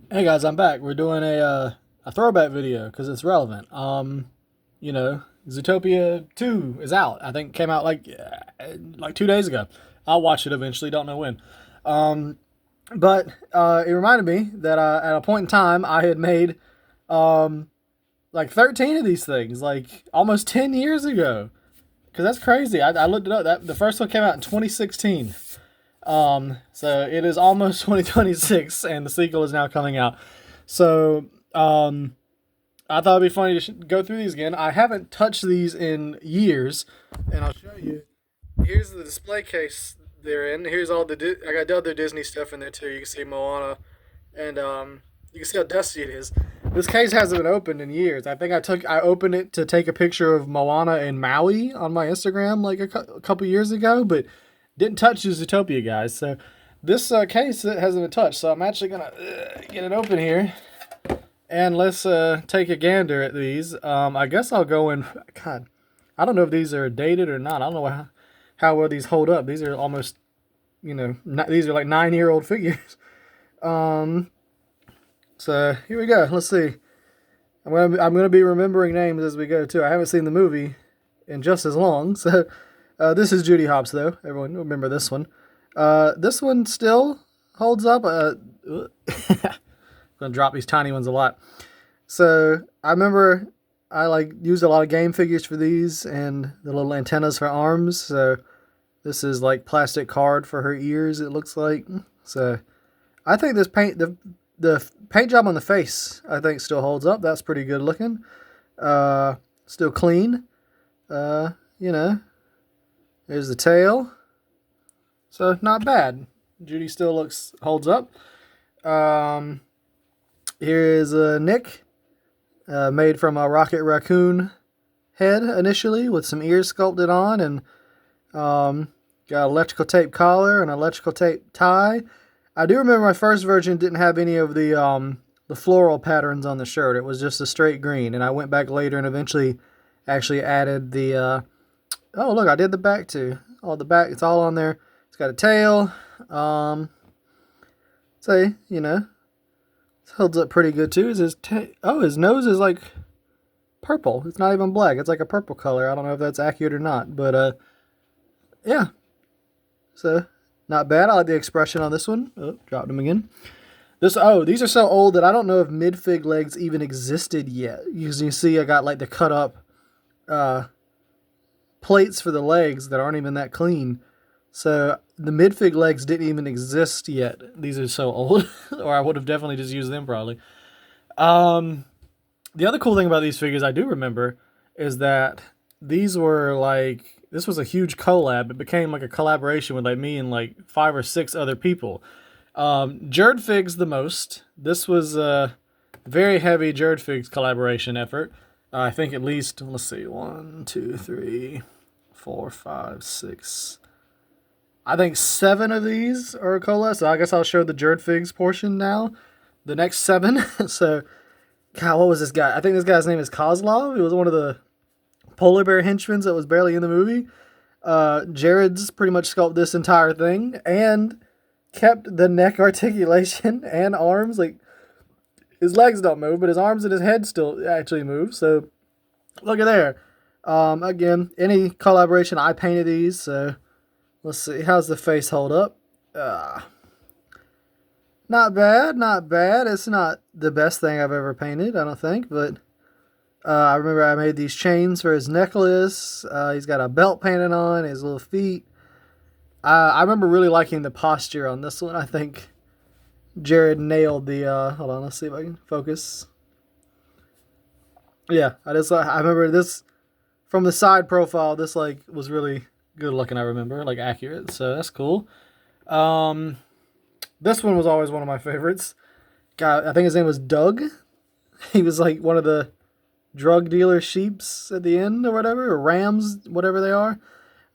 Hey guys, I'm back. We're doing a throwback video because it's relevant. You know, Zootopia 2 is out. I think it came out like 2 days ago. I'll watch it eventually. Don't know when. Um, but it reminded me that at a point in time I had made um like 13 of these things, like almost 10 years ago. Because that's crazy. I looked it up. That the first one came out in 2016. So it is almost 2026, and the sequel is now coming out. So, I thought it'd be funny to go through these again. I haven't touched these in years, and I'll show you. Here's the display case they're in. Here's all the I got the other Disney stuff in there too. You can see Moana, and you can see how dusty it is. This case hasn't been opened in years. I think I opened it to take a picture of Moana in Maui on my Instagram like a couple years ago, but didn't touch the Zootopia guys. So this case hasn't been touched. So I'm actually gonna get it open here. And let's take a gander at these. I guess I'll go in. God, I don't know if these are dated or not. I don't know how well these hold up. These are almost, these are like 9-year-old figures. Um, so here we go. Let's see. I'm gonna be remembering names as we go too. I haven't seen the movie in just as long. So this is Judy Hopps though. Everyone remember this one. This one still holds up. Gonna drop these tiny ones a lot. So I remember I like used a lot of game figures for these and the little antennas for arms. So this is like plastic card for her ears. It looks like. So I think this the paint job on the face I think still holds up. That's pretty good looking. Still clean. You know, there's the tail. So not bad. Judy still holds up. Here is Nick, made from a Rocket Raccoon head initially with some ears sculpted on, and got electrical tape collar and electrical tape tie. I do remember my first version didn't have any of the floral patterns on the shirt. It was just a straight green, and I went back later and eventually actually added the oh look, I did the back too. All the back, it's all on there. It's got a tail. Say, holds up pretty good too. Is his nose is like purple. It's not even black. It's like a purple color. I don't know if that's accurate or not, but yeah. So not bad. I like the expression on this one. Oh, dropped him again. These are so old that I don't know if midfig legs even existed yet. As you see, I got like the cut up plates for the legs that aren't even that clean. So the midfig legs didn't even exist yet. These are so old, or I would have definitely just used them probably. The other cool thing about these figures I do remember is that these were like, this was a huge collab. It became like a collaboration with like me and like 5 or 6 other people. Jerd Figs the most. This was a very heavy Jerd Figs collaboration effort. I think at least, let's see, 1, 2, 3, 4, 5, 6. I think 7 of these are a collab, so I guess I'll show the Jerd Figs portion now. The next 7. So, God, what was this guy? I think this guy's name is Kozlov. He was one of the polar bear henchmen that was barely in the movie. Jared's pretty much sculpted this entire thing and kept the neck articulation and arms. Like, his legs don't move, but his arms and his head still actually move. So, look at there. Again, any collaboration, I painted these, so let's see. How's the face hold up? Not bad, not bad. It's not the best thing I've ever painted, I don't think, but I remember I made these chains for his necklace. He's got a belt painted on, his little feet. I remember really liking the posture on this one. I think Jared nailed the, hold on, let's see if I can focus. Yeah, I remember this, from the side profile, this like was really good looking, I remember, like accurate, so that's cool. This one was always one of my favorites. God, I think his name was Doug. He was like one of the drug dealer sheeps at the end or whatever, or rams, whatever they are.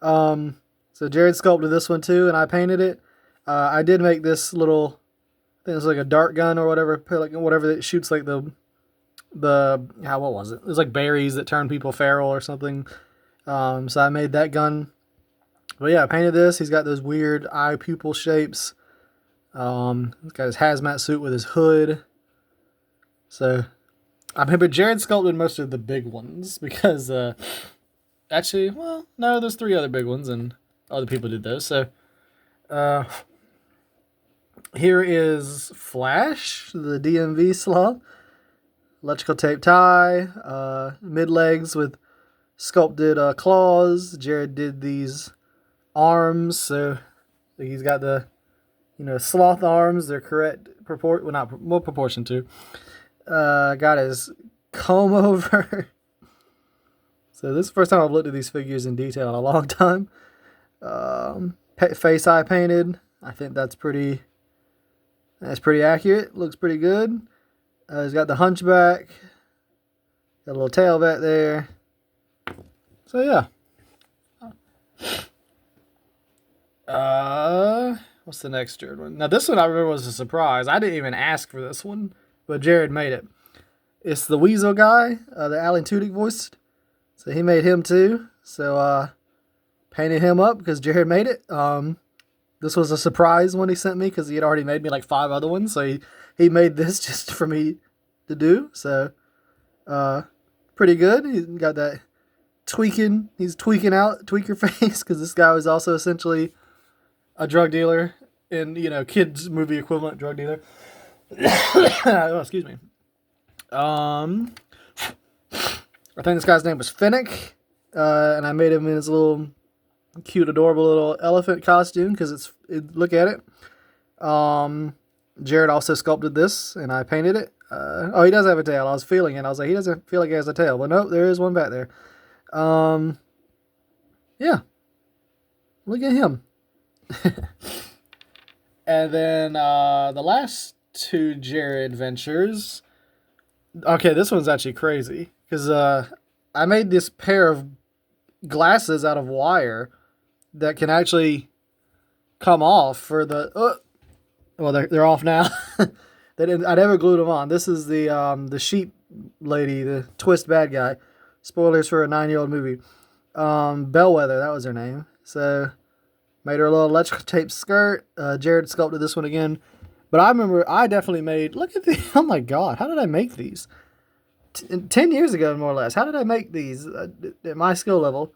So Jared sculpted this one too, and I painted it. I did make this little, I think it was like a dart gun or whatever, like whatever that shoots like what was it? It was like berries that turn people feral or something. So I made that gun. But yeah, I painted this. He's got those weird eye pupil shapes. He's got his hazmat suit with his hood. So I remember Jared sculpted most of the big ones because actually, well, no, there's 3 other big ones and other people did those. So uh, here is Flash, the DMV sloth, electrical tape tie, mid legs with sculpted claws. Jared did these arms, so he's got the sloth arms. They're correct well, not more proportion to. Got his comb over. So this is the first time I've looked at these figures in detail in a long time. Face eye painted. I think that's pretty accurate. Looks pretty good. He's got the hunchback. Got a little tail back there. So yeah. What's the next Jared one? Now this one I remember was a surprise. I didn't even ask for this one, but Jared made it. It's the Weasel guy, the Alan Tudyk voiced. So he made him too. So painted him up because Jared made it. This was a surprise when he sent me because he had already made me like 5 other ones. So he made this just for me to do. So pretty good. He got that tweaking. He's tweaker face because this guy was also essentially a drug dealer in kids movie equivalent drug dealer. Oh, excuse me. I think this guy's name was Finnick, and I made him in his little cute, adorable little elephant costume because look at it. Jared also sculpted this, and I painted it. Oh, he does have a tail. I was feeling it. I was like, he doesn't feel like he has a tail, but nope, there is one back there. Yeah, look at him. And then the last 2 Jared ventures. Okay, this one's actually crazy because I made this pair of glasses out of wire that can actually come off for the. Well, they're off now. I never glued them on. This is the sheep lady, the twist bad guy. Spoilers for a 9-year-old movie. Bellwether, that was her name. So made her a little electrical tape skirt. Jared sculpted this one again. But I remember I definitely made, look at the, oh my God, how did I make these? 10 years ago, more or less. How did I make these at my skill level?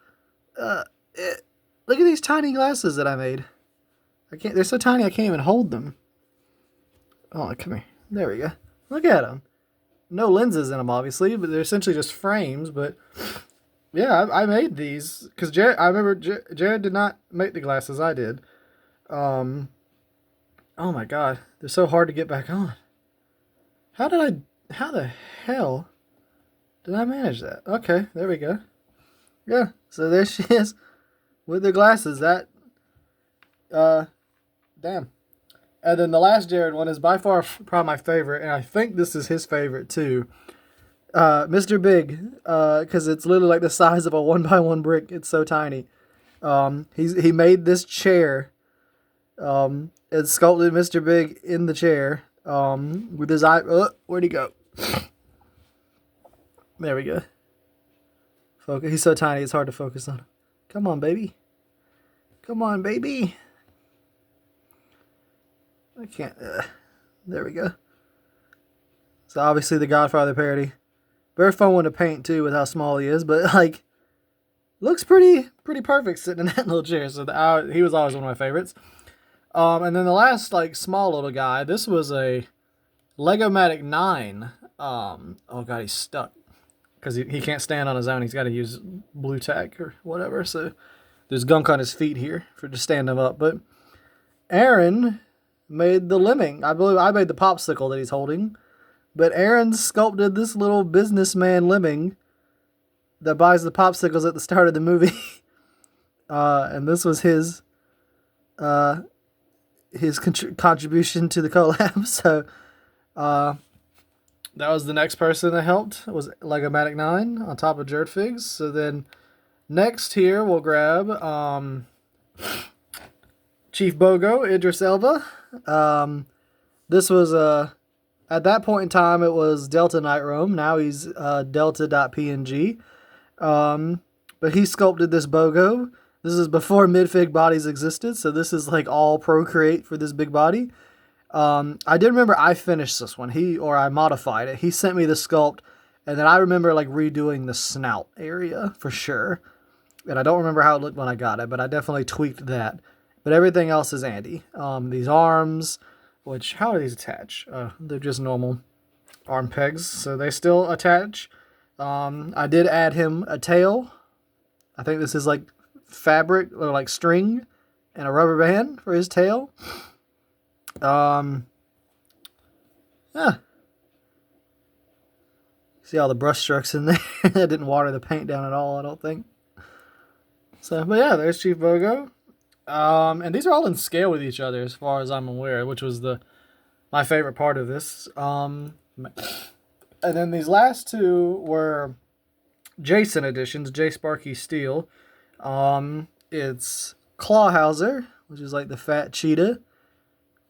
Look at these tiny glasses that I made. They're so tiny I can't even hold them. Oh, come here. There we go. Look at them. No lenses in them, obviously, but they're essentially just frames. But yeah, I made these because I remember Jared did not make the glasses. I did. Oh my God, they're so hard to get back on. How the hell did I manage that? Okay, there we go. Yeah, so there she is with the glasses. Damn. And then the last Jared one is by far probably my favorite, and I think this is his favorite too. Mr. Big, because it's literally like the size of a 1x1 brick. It's so tiny. He made this chair. It sculpted Mr. Big in the chair. With his eye. Where'd he go? There we go. Focus. He's so tiny, it's hard to focus on him. Come on, baby. Come on, baby. I can't. There we go. So obviously the Godfather parody. Very fun one to paint too, with how small he is, but like, looks pretty perfect sitting in that little chair. So he was always one of my favorites. And then the last like small little guy. This was a Lego-matic 9. Oh God, he's stuck because he can't stand on his own. He's got to use blue tack or whatever. So there's gunk on his feet here to stand him up. But Aaron made the lemming. I believe I made the popsicle that he's holding. But Aaron sculpted this little businessman lemming that buys the popsicles at the start of the movie. And this was his contribution to the collab. So that was the next person that helped. It was Lego-matic 9 on top of Jared Figs. So then next here we'll grab Chief Bogo, Idris Elba. This was at that point in time it was Delta Night Roam. Now he's Delta.png. But he sculpted this Bogo. This is before midfig bodies existed, so this is like all Procreate for this big body. I did remember I finished this one. I modified it. He sent me the sculpt, and then I remember like redoing the snout area for sure. And I don't remember how it looked when I got it, but I definitely tweaked that. But everything else is Andy. These arms, which, how are these attached? They're just normal arm pegs, so they still attach. I did add him a tail. I think this is like fabric or like string and a rubber band for his tail. Yeah. See all the brush strokes in there? I didn't water the paint down at all, I don't think. So, but yeah, there's Chief Bogo. And these are all in scale with each other as far as I'm aware, which was my favorite part of this. And then these last two were Jason editions, J. Sparky Steel. It's Clawhauser, which is like the fat cheetah,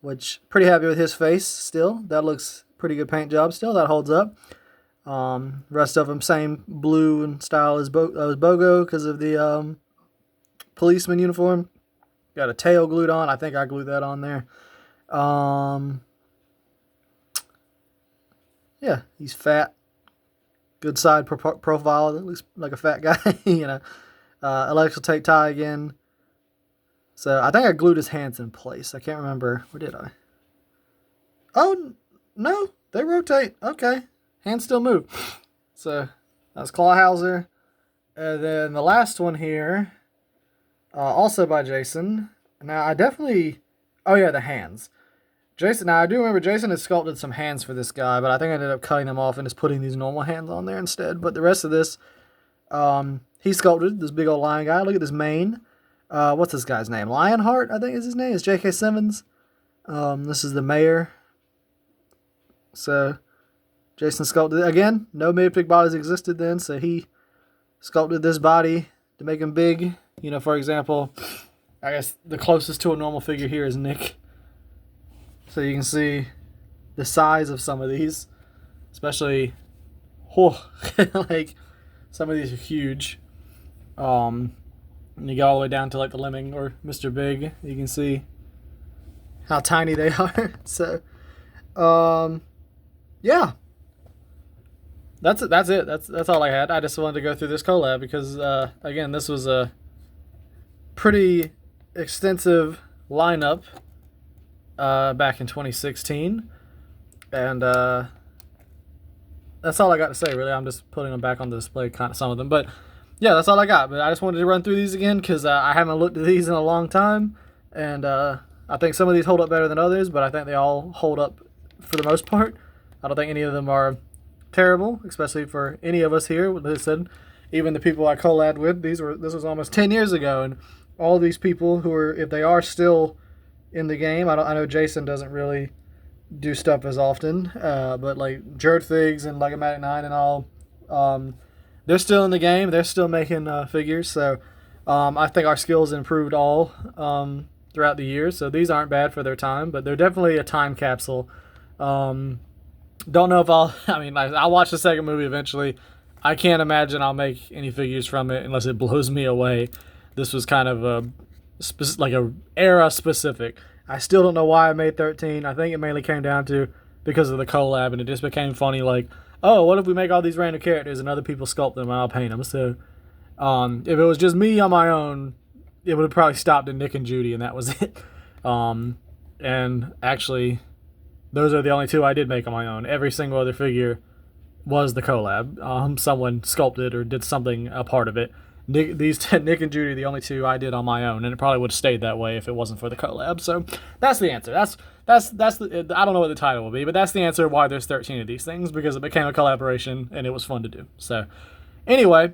which pretty happy with his face still. That looks pretty good paint job still. That holds up. Rest of them same blue and style as Bogo because of the policeman uniform. Got a tail glued on. I think I glued that on there. Yeah, he's fat. Good side profile. That looks like a fat guy, you know. Electrical tape tie again. So I think I glued his hands in place. I can't remember. Where did I? Oh, no. They rotate. Okay. Hands still move. So that's Clawhauser. And then the last one here, also by Jason. Now I definitely... Oh yeah, the hands. Jason, now I do remember Jason had sculpted some hands for this guy, but I think I ended up cutting them off and just putting these normal hands on there instead. But the rest of this, he sculpted this big old lion guy. Look at this mane. What's this guy's name? Lionheart, I think is his name. It's J.K. Simmons. This is the mayor. So, Jason sculpted it. Again, no mid-pig bodies existed then, so he sculpted this body to make him big. You know, for example, I guess the closest to a normal figure here is Nick. So you can see the size of some of these, especially, like some of these are huge. And you go all the way down to like the Lemming or Mr. Big. You can see how tiny they are. So, yeah, that's it. That's all I had. I just wanted to go through this collab because again, this was a pretty extensive lineup. Back in 2016, and that's all I got to say really. I'm just putting them back on the display, kind of some of them, but yeah, that's all I got. But I just wanted to run through these again because I haven't looked at these in a long time, and I think some of these hold up better than others, but I think they all hold up for the most part. I don't think any of them are terrible, especially for any of us here. Like I said, even the people I collabed with, this was almost 10 years ago, and all these people who are, if they are still in the game, I know Jason doesn't really do stuff as often, but like Jerthigs and Legomatic 9 and all, they're still in the game. They're still making figures, so I think our skills improved all throughout the years. So these aren't bad for their time, but they're definitely a time capsule. Don't know if I'll watch the second movie eventually. I can't imagine I'll make any figures from it unless it blows me away. This was kind of a era specific. I still don't know why I made 13. I think it mainly came down to because of the collab, and it just became funny. Like, oh, what if we make all these random characters and other people sculpt them and I'll paint them? So, if it was just me on my own, it would have probably stopped at Nick and Judy, and that was it. And actually, those are the only two I did make on my own. Every single other figure was the collab. Someone sculpted or did something a part of it. Nick and Judy are the only two I did on my own, and it probably would have stayed that way if it wasn't for the collab. So that's the answer. That's the, I don't know what the title will be, but that's the answer why there's 13 of these things, because it became a collaboration and it was fun to do. So anyway,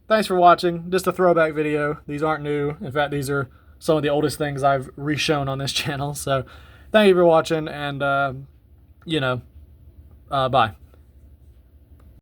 thanks for watching. Just a throwback video. These aren't new. In fact, these are some of the oldest things I've reshown on this channel. So thank you for watching, and bye.